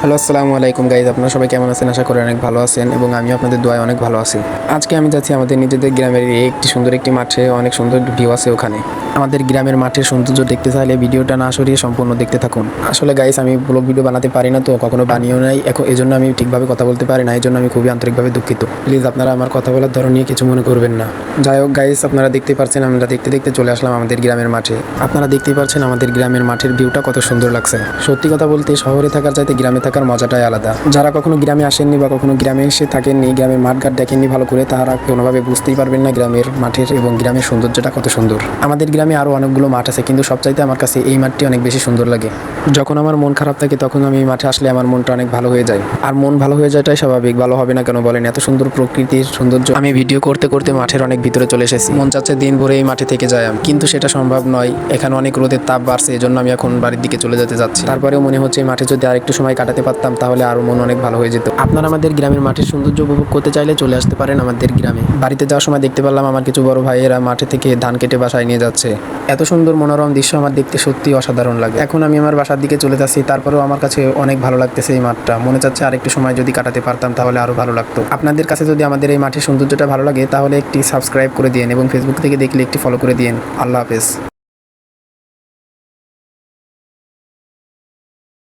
Hello, আসসালামু আলাইকুম guys. আপনারা সবাই কেমন আছেন? আশা করি অনেক ভালো আছেন এবং আমি আপনাদের দোয়ায় অনেক ভালো আছি। আজকে আমি যাচ্ছি আমাদের নিজেদের গ্রামের একটি সুন্দর একটি মাঠে, অনেক সুন্দর ভিউ আছে ওখানে। আমাদের গ্রামের মাঠের সৌন্দর্য দেখতে চাইলে ভিডিওটা না সরিয়ে সম্পূর্ণ দেখতে থাকুন। আসলে গাইজ আমি ব্লগ ভিডিও বানাতে পারি না, তো কখনো বানিয়েও নাই, এখন এই জন্য আমি ঠিকভাবে কথা বলতে পারি না, এই জন্য আমি খুবই আন্তরিকভাবে দুঃখিত। প্লিজ আপনারা আমার কথা বলার ধরন নিয়ে কিছু মনে করবেন না। যাই হোক গাইজ, আপনারা দেখতে পাচ্ছেন আমরা দেখতে দেখতে চলে আসলাম আমাদের গ্রামের মাঠে। আপনারা দেখতেই পাচ্ছেন আমাদের গ্রামের মাঠের ভিউটা কত সুন্দর লাগছে। সত্যি কথা বলতে শহরে থাকার চাইতে গ্রামে থাকার মজাটাই আলাদা। যারা কখনো গ্রামে আসেননি বা কখনো গ্রামে এসে থাকেননি, গ্রামের মাঠঘাট দেখেননি ভালো করে, তারা কোনোভাবে বুঝতেই পারবেন না গ্রামের মাঠের এবং গ্রামের সৌন্দর্যটা কত সুন্দর। আমাদের গ্রামে আরও অনেকগুলো মাঠ আছে, কিন্তু সবচাইতে আমার কাছে এই মাঠটি অনেক বেশি সুন্দর লাগে। যখন আমার মন খারাপ থাকে তখন আমি এই মাঠে আসলে আমার মনটা অনেক ভালো হয়ে যায়। আর মন ভালো হয়ে যাওয়াটাই স্বাভাবিক, ভালো হবে না কেন বলেন? এত সুন্দর প্রকৃতির সৌন্দর্য। আমি ভিডিও করতে করতে মাঠের অনেক ভিতরে চলে এসেছি। মন চাচ্ছে দিন ভরে এই মাঠে থেকে যাই আমি, কিন্তু সেটা সম্ভব নয়। এখানে অনেক রোদের তাপ বাড়ছে, এই জন্য আমি এখন বাড়ির দিকে চলে যেতে যাচ্ছি। তারপরেও মনে হচ্ছে এই মাঠে যদি আরেকটু সময় কাটাতে পারতাম তাহলে আরও মন অনেক ভালো হয়ে যেত। আপনারা আমাদের গ্রামের মাঠের সৌন্দর্য উপভোগ করতে চাইলে চলে আসতে পারেন আমাদের গ্রামে। বাড়িতে যাওয়ার সময় দেখতে পারলাম আমার কিছু বড় ভাইয়েরা মাঠে থেকে ধান কেটে বাসায় নিয়ে যাচ্ছে। এত সুন্দর মনোরম দৃশ্য আমার দেখতে সত্যি অসাধারণ লাগে। এখন আমি আমার বাসার দিকে চলে যাচ্ছি, তারপরেও আমার কাছে অনেক ভালো লাগতেছে এই মাঠটা। মনে চাচ্ছে আরেকটু সময় যদি কাটাতে পারতাম তাহলে আরও ভালো লাগতো। আপনাদের কাছে যদি আমাদের এই মাঠের সৌন্দর্যটা ভালো লাগে তাহলে একটি সাবস্ক্রাইব করে দিন এবং ফেসবুক থেকে দেখলে একটি ফলো করে দিন। আল্লাহ হাফেজ।